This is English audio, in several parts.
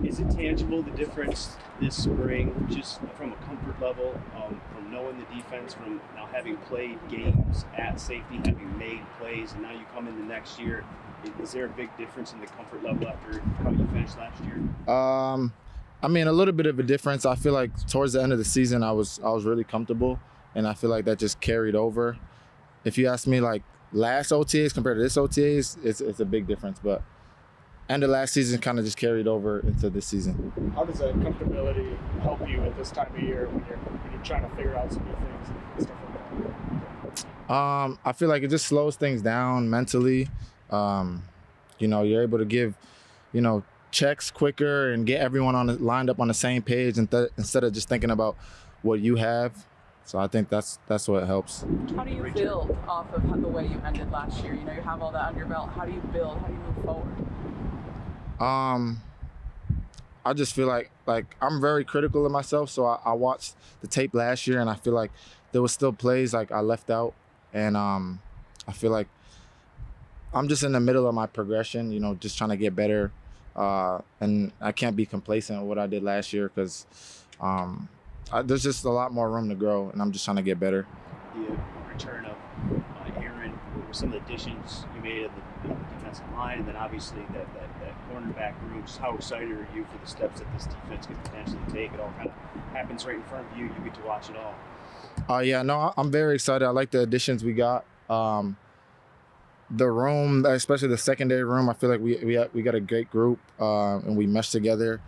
Is it tangible, the difference this spring, just from a comfort level, from knowing the defense, from now having played games at safety, having made plays, and now you come into next year? Is there a big difference in the comfort level after how you finished last year? I mean, a little bit of a difference. I feel like towards the end of the season, I was really comfortable, and I feel like that just carried over. If you ask me, like last OTAs compared to this OTAs, it's a big difference. But end of last season kind of just carried over into this season. How does that comfortability help you at this time of year when you're trying to figure out some new things and stuff like that? I feel like it just slows things down mentally. You're able to give, checks quicker and get everyone lined up on the same page instead of just thinking about what you have. So I think that's what helps. How do you build off of the way you ended last year? You have all that under your belt. How do you build? How do you move forward? I just feel like I'm very critical of myself. So I watched the tape last year, and I feel like there was still plays like I left out, and I feel like I'm just in the middle of my progression. Just trying to get better, and I can't be complacent with what I did last year because there's just a lot more room to grow, and I'm just trying to get better. The return of Aaron, what were some of the additions you made at the defensive line, and then obviously that cornerback room? Just how excited are you for the steps that this defense could potentially take? It all kind of happens right in front of you. You get to watch it all. Yeah, no, I'm very excited. I like the additions we got. The room, especially the secondary room, I feel like we got a great group, and we mesh together.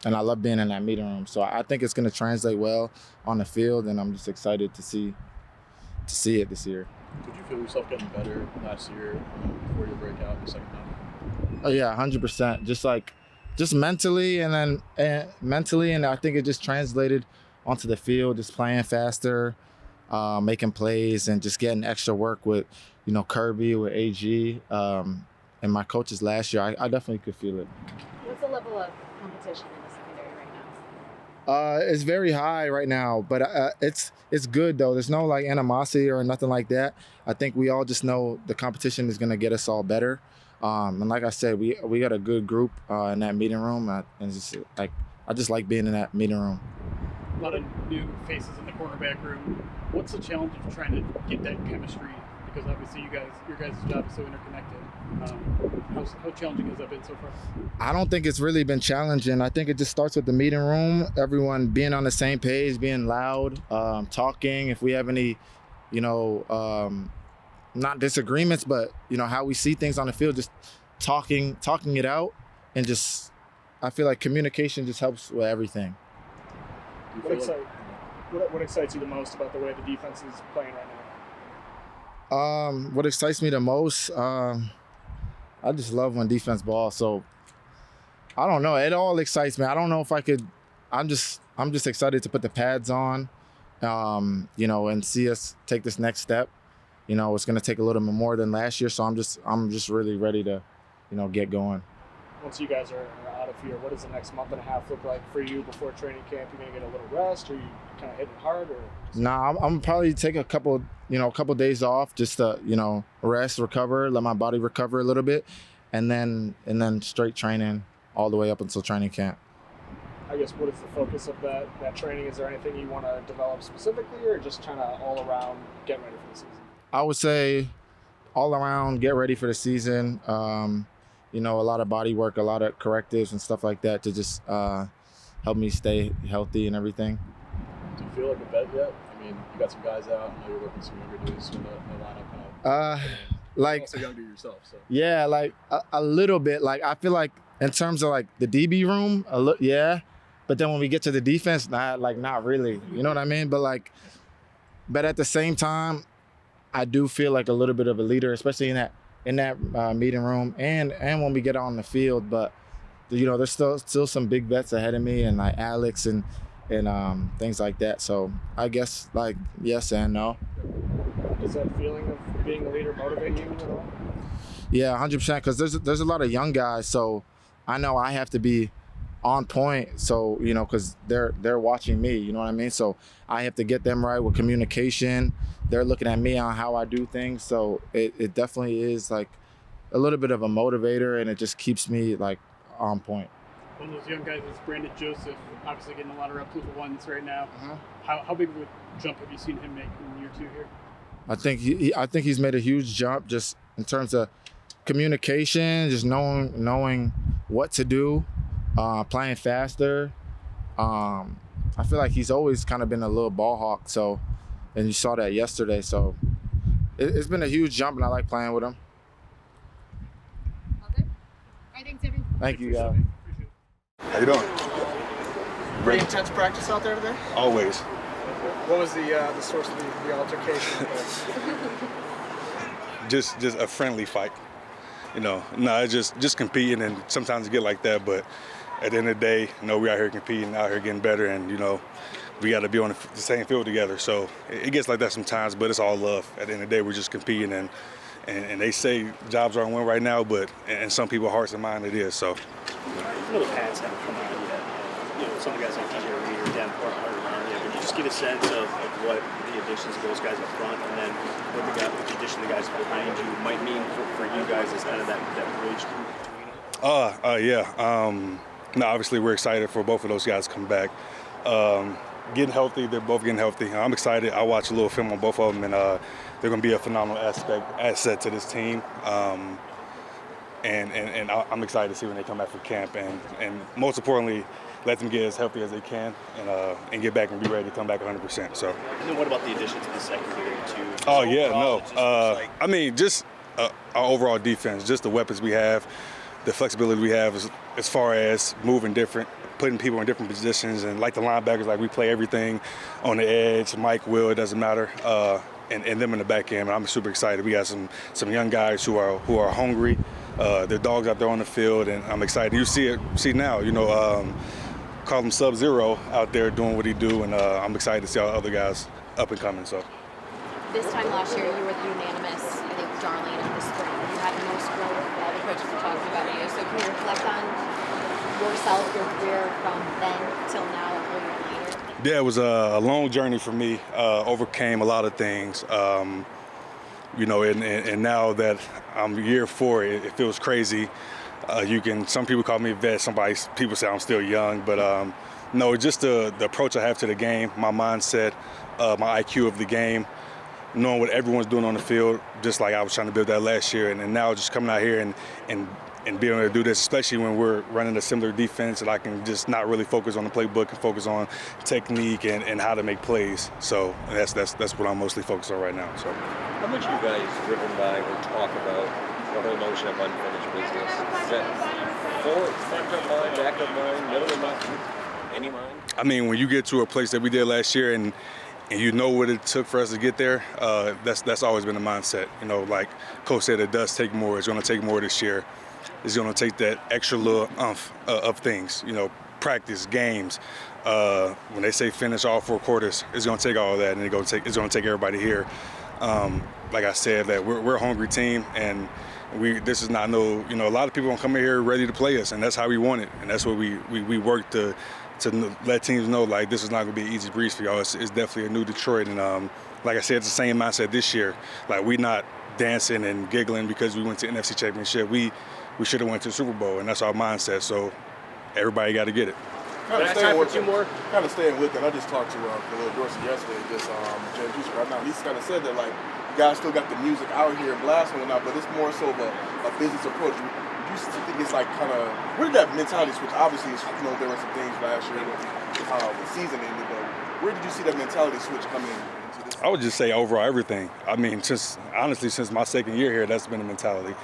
And I love being in that meeting room. So I think it's going to translate well on the field, and I'm just excited to see it this year. Did you feel yourself getting better last year before your breakout in the second half? Oh yeah, 100%. Just mentally, and I think it just translated onto the field. Just playing faster, making plays, and just getting extra work with, Kirby, with AG, and my coaches last year. I definitely could feel it. What's the level of competition in the secondary right now? It's very high right now, but it's good though. There's no animosity or nothing like that. I think we all just know the competition is gonna get us all better. And like I said, we got a good group in that meeting room, and it's just, I just like being in that meeting room. A lot of new faces in the cornerback room. What's the challenge of trying to get that chemistry? Because obviously your guys' job is so interconnected. How challenging has that been so far? I don't think it's really been challenging. I think it just starts with the meeting room, everyone being on the same page, being loud, talking. If we have any, not disagreements, but how we see things on the field, just talking it out, and just I feel like communication just helps with everything. What excites you the most about the way the defense is playing right now? What excites me the most, I just love when defense ball. So I don't know. It all excites me. I don't know if I could. I'm just excited to put the pads on, and see us take this next step. It's going to take a little bit more than last year. So I'm just really ready to, get going. Once you guys are out of here, what does the next month and a half look like for you before training camp? You're going to get a little rest, or you kind of hitting hard, or? Nah, I'm probably take a couple days off just to, rest, recover, let my body recover a little bit, and then straight training all the way up until training camp. I guess what is the focus of that training? Is there anything you want to develop specifically, or just kind of all around get ready for the season? I would say all around get ready for the season. A lot of body work, a lot of correctives and stuff like that to just help me stay healthy and everything. Do you feel like a vet yet? I mean, you got some guys out. I know you're working some younger dudes in the lineup. You're also younger yourself, so. Yeah, a little bit. I feel like in terms of the DB room, yeah. But then when we get to the defense, not really. You know what I mean? But at the same time, I do feel like a little bit of a leader, especially in that meeting room and when we get on the field. But there's still some big vets ahead of me, and Alex and things like that. So I guess yes and no. Does that feeling of being a leader motivate you at all? Yeah, 100%. Because there's a lot of young guys, so I know I have to be on point. So because they're watching me. You know what I mean? So I have to get them right with communication. They're looking at me on how I do things. So it definitely is a little bit of a motivator, and it just keeps me on point. One of those young guys is Brandon Joseph, obviously getting a lot of reps with the ones right now. How big of a jump have you seen him make in year 2 here? I think he's made a huge jump just in terms of communication, just knowing what to do, playing faster. I feel like he's always kind of been a little ball hawk. So, and you saw that yesterday. So, it's been a huge jump, and I like playing with him. All good? All right, thanks, everyone. Thank you, guys. How you doing? Pretty intense practice out there today? Always. What was the source of the altercation? just a friendly fight. You know, no, it's just competing, and sometimes it get like that, but at the end of the day, you know, we out here competing, out here getting better, and, you know, we got to be on the same field together. So it gets like that sometimes, but it's all love. At the end of the day, we're just competing, and they say jobs aren't win right now, but in some people's hearts and minds it is. So. I know the pads haven't come out yet. You know, some of the guys like DJ Reed or Dan Porter aren't around yet. But you just get a sense of what the additions of those guys up front, and then what the addition of the guys behind you might mean for you guys as kind of that bridge between. Yeah. No, obviously we're excited for both of those guys to come back. Getting healthy, they're both getting healthy. I'm excited. I watched a little film on both of them, and they're going to be a phenomenal asset to this team. And I'm excited to see when they come back from camp, and most importantly, let them get as healthy as they can and get back and be ready to come back 100%. So. And then what about the addition to the secondary too? Oh yeah, no. I mean, just our overall defense, just the weapons we have, the flexibility we have as far as moving different, putting people in different positions, and like the linebackers, like we play everything on the edge. Mike, Will, it doesn't matter. And them in the back end. I'm super excited. We got some young guys who are hungry. They're dogs out there on the field, and I'm excited. You see now, you know, call him Sub-Zero out there doing what he do, and I'm excited to see all the other guys up and coming. So. This time last year, you were the unanimous, I think, darling of the spring. You had the most growth. The coaches were talking about you. So can you reflect on yourself, your career from then till now, a whole year later? Yeah, it was a long journey for me. Overcame a lot of things. You know, and now that I'm year 4, it feels crazy. Some people call me a vet, people say I'm still young, but no, just the approach I have to the game, my mindset, my IQ of the game, knowing what everyone's doing on the field, just like I was trying to build that last year, and now just coming out here and being able to do this, especially when we're running a similar defense, and I can just not really focus on the playbook and focus on technique and how to make plays. So that's what I'm mostly focused on right now. So. How much are you guys driven by or talk about the whole notion of unfinished business? Is that front of mind, back of mind, middle of mind, any mind? I mean, when you get to a place that we did last year and you know what it took for us to get there, that's always been the mindset. You know, like Coach said, it does take more. It's going to take more this year. It's going to take that extra little oomph of things. You know, practice, games. When they say finish all 4 quarters, it's going to take all that, and it's going to take everybody here. Like I said, that we're a hungry team, and this is not a lot of people gonna come in here ready to play us, and that's how we want it, and that's what we work to let teams know, like, this is not gonna be an easy breeze for y'all. It's definitely a new Detroit, and like I said, it's the same mindset this year. Like, we not dancing and giggling because we went to NFC Championship. We should have went to the Super Bowl, and that's our mindset. So everybody got to get it. Kind of staying with it. I just talked to Khalil Dorsey yesterday, just Jim Juice right now. He's kind of said that, like, you guys still got the music out here and blasting and whatnot, but it's more so of a business approach. You think it's like kind of, where did that mentality switch? Obviously, there were some things last year when the season ended, but where did you see that mentality switch coming into this? I would just say overall everything. I mean, since my second year here, that's been the mentality.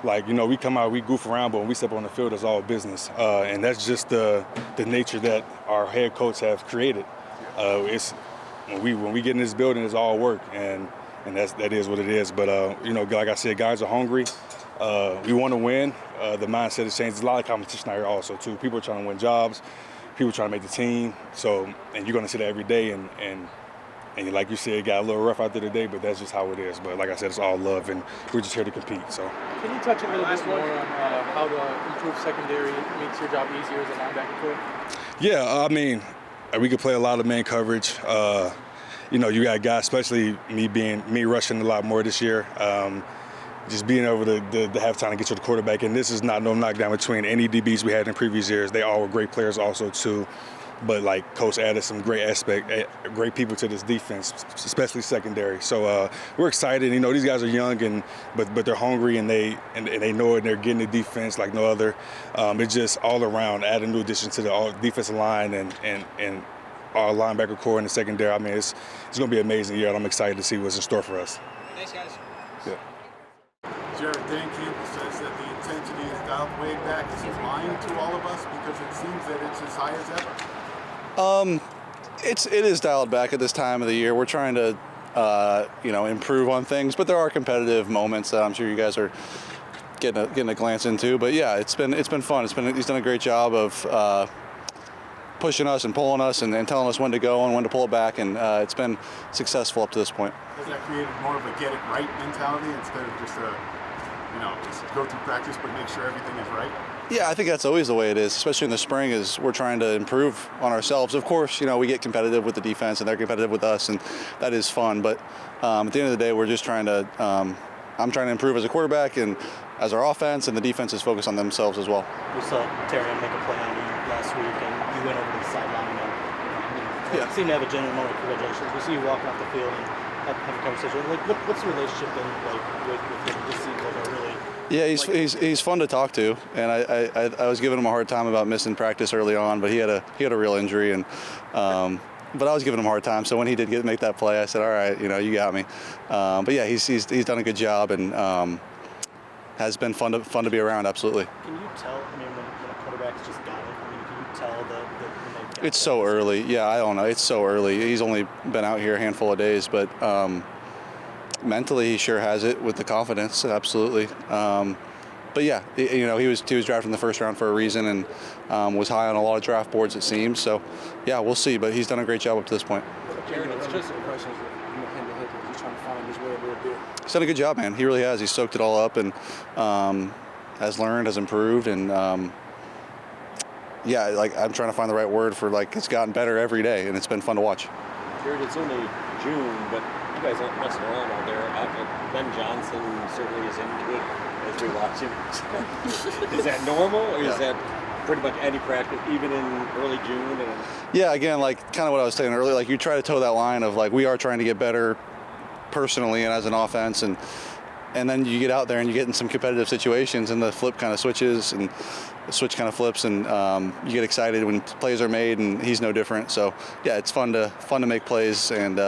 Like, we come out, we goof around, but when we step on the field, it's all business. And that's just the nature that our head coach have created. It's when we get in this building, it's all work, and that is what it is. But, like I said, guys are hungry. We want to win. The mindset has changed. There's a lot of competition out here also, too. People are trying to win jobs. People are trying to make the team. So, and you're going to see that every day. And like you said, it got a little rough out there today, but that's just how it is. But like I said, it's all love, and we're just here to compete. So. Can you touch a little bit more on how the improved secondary makes your job easier as a linebacker coach? Yeah, I mean, we could play a lot of man coverage. You got guys, especially me rushing a lot more this year. just being able to have time to get to the quarterback. And this is not no knockdown between any DBs we had in previous years. They all were great players also too. But like Coach added some great people to this defense, especially secondary. So we're excited. You know, these guys are young but they're hungry and they know it. And they're getting the defense like no other. It's just all around adding new additions to the defensive line and our linebacker core in the secondary. I mean, it's going to be an amazing year, and I'm excited to see what's in store for us. Thanks, guys. Yeah. Jared, Dan Campbell says that the intensity is dialed way back. Is he lying to all of us? Because it seems that it's as high as ever. It is dialed back at this time of the year. We're trying to, improve on things, but there are competitive moments that I'm sure you guys are getting a glance into. But yeah, it's been fun. He's done a great job of pushing us and pulling us and telling us when to go and when to pull it back, and it's been successful up to this point. Has that created more of a get it right mentality instead of just just go through practice but make sure everything is right? Yeah, I think that's always the way it is, especially in the spring, is we're trying to improve on ourselves. Of course, we get competitive with the defense and they're competitive with us, and that is fun. But at the end of the day, we're just trying to, I'm trying to improve as a quarterback and as our offense, and the defense is focused on themselves as well. We saw Terry make a play on you last week, and you went over to the sideline and you seemed to have a genuine moment of congratulations. We see you walking off the field and having a conversation. Like, what's the relationship been like with him? This seems like a really... Yeah, he's fun to talk to, and I was giving him a hard time about missing practice early on, but he had a real injury, and but I was giving him a hard time. So when he did make that play, I said, all right, you got me. But yeah, he's done a good job, and has been fun to be around. Absolutely. Can you tell? I mean, when a quarterback's just got it, I mean, can you tell that it's so early? Yeah, I don't know. It's so early. He's only been out here a handful of days, but. Mentally, he sure has it with the confidence, absolutely. But yeah, he was drafted in the first round for a reason, and was high on a lot of draft boards, it seems. So, yeah, we'll see. But he's done a great job up to this point. Jared, it's just impressions of him to hit. He's trying to find his way a little bit. He's done a good job, man. He really has. He's soaked it all up and has learned, has improved, and yeah, like I'm trying to find the right word for it's gotten better every day, and it's been fun to watch. Jared, it's only June, but you guys aren't messing around out there. Ben Johnson certainly is into it as we watch him. Is that normal, or is that pretty much any practice, even in early June? Yeah, again, kind of what I was saying earlier, you try to toe that line of we are trying to get better personally and as an offense, and then you get out there and you get in some competitive situations, and the flip kind of switches, and the switch kind of flips, and you get excited when plays are made, and he's no different. So yeah, it's fun to make plays, and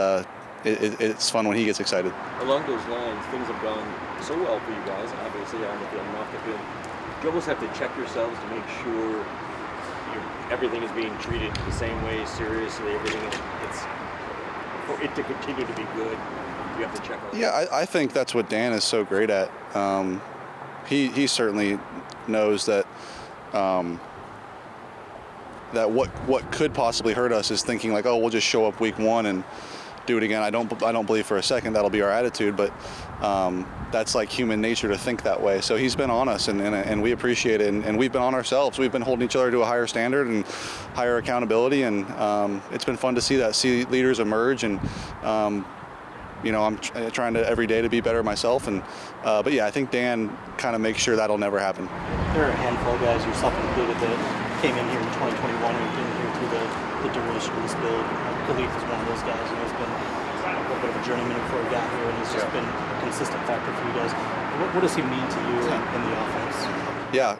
it's fun when he gets excited. Along those lines, things have gone so well for you guys, obviously on the field and off the field. You almost have to check yourselves to make sure everything is being treated the same way, seriously. Everything it's for it to continue to be good. You have to check on. Yeah, I think that's what Dan is so great at. He certainly knows that that what could possibly hurt us is thinking we'll just show up week one and do it again. I don't believe for a second that'll be our attitude, but that's human nature to think that way. So he's been on us, and we appreciate it, and we've been on ourselves. We've been holding each other to a higher standard and higher accountability, and it's been fun to see leaders emerge, and I'm trying to every day to be better myself, and but yeah, I think Dan kind of makes sure that'll never happen. There are a handful of guys, yourself included, that came in here in 2021 and been here through the duration of this build. Khalif is one of those guys. He's been a little bit of a journeyman before he got here, and he's just been a consistent factor for you guys. What does he mean to you in the offense? Yeah,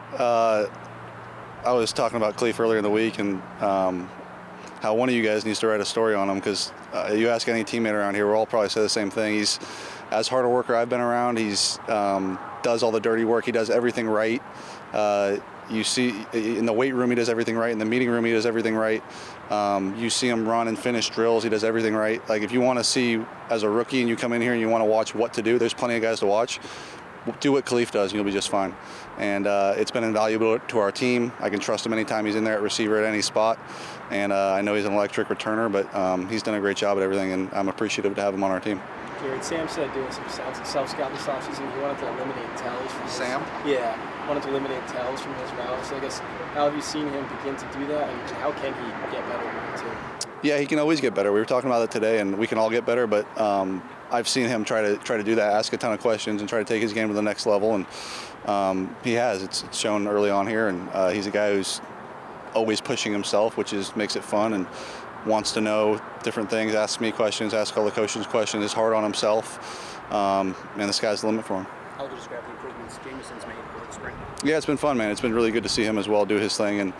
I was talking about Khalif earlier in the week, and how one of you guys needs to write a story on him, because you ask any teammate around here, we'll all probably say the same thing. He's as hard a worker I've been around. He's does all the dirty work. He does everything right. You see in the weight room, he does everything right. In the meeting room, he does everything right. You see him run and finish drills. He does everything right. If you want to see as a rookie and you come in here and you want to watch what to do, there's plenty of guys to watch. Do what Khalif does and you'll be just fine. And it's been invaluable to our team. I can trust him anytime he's in there at receiver at any spot. And I know he's an electric returner, but he's done a great job at everything, and I'm appreciative to have him on our team. Jared, Sam said doing some self-scout this offseason, he wanted to eliminate tells from Sam? Yeah, wanted to eliminate tells from his routes. So I guess, how have you seen him begin to do that, and how can he get better too? Yeah, he can always get better. We were talking about it today, and we can all get better. But I've seen him try to do that, ask a ton of questions, and try to take his game to the next level. And he has. It's shown early on here, and he's a guy who's always pushing himself, which makes it fun, and wants to know different things. Asks me questions, asks all the coaches questions. Is hard on himself, and the sky's the limit for him. How would you describe the improvements Jameson's made over the spring? Yeah, it's been fun, man. It's been really good to see him as well do his thing, and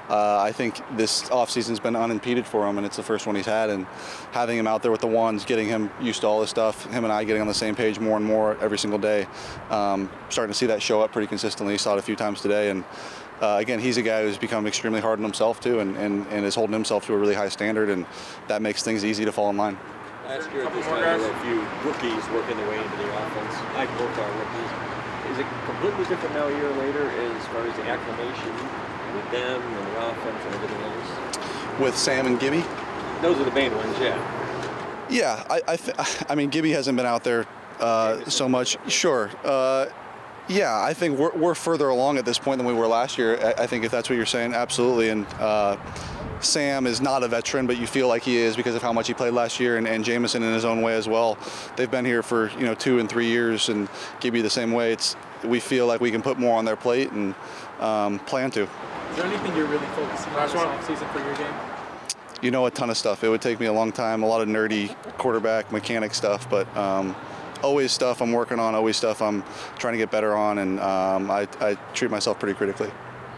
I think this offseason's been unimpeded for him, and it's the first one he's had, and having him out there with the ones, getting him used to all this stuff, him and I getting on the same page more and more every single day, starting to see that show up pretty consistently. Saw it a few times today, and again, he's a guy who's become extremely hard on himself too, and is holding himself to a really high standard, and that makes things easy to fall in line. Last year at this time, there were a few rookies working their way into the offense. Like both our rookies. Is it completely different now a year later as far as the acclimation with them and the offense and everything else? With Sam and Gibby? Those are the main ones, yeah. Yeah, I mean, Gibby hasn't been out there so much. Sure. Yeah, I think we're further along at this point than we were last year. I think if that's what you're saying, absolutely. And Sam is not a veteran, but you feel like he is because of how much he played last year, and Jameson in his own way as well. They've been here for 2 and 3 years, and Gibby the same way. We feel like we can put more on their plate and plan to. Is there anything you're really focusing on this offseason for your game? A ton of stuff. It would take me a long time, a lot of nerdy quarterback mechanic stuff, but always stuff I'm working on, always stuff I'm trying to get better on, and I treat myself pretty critically.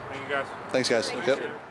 Thank you, guys. Thanks, guys. Yep.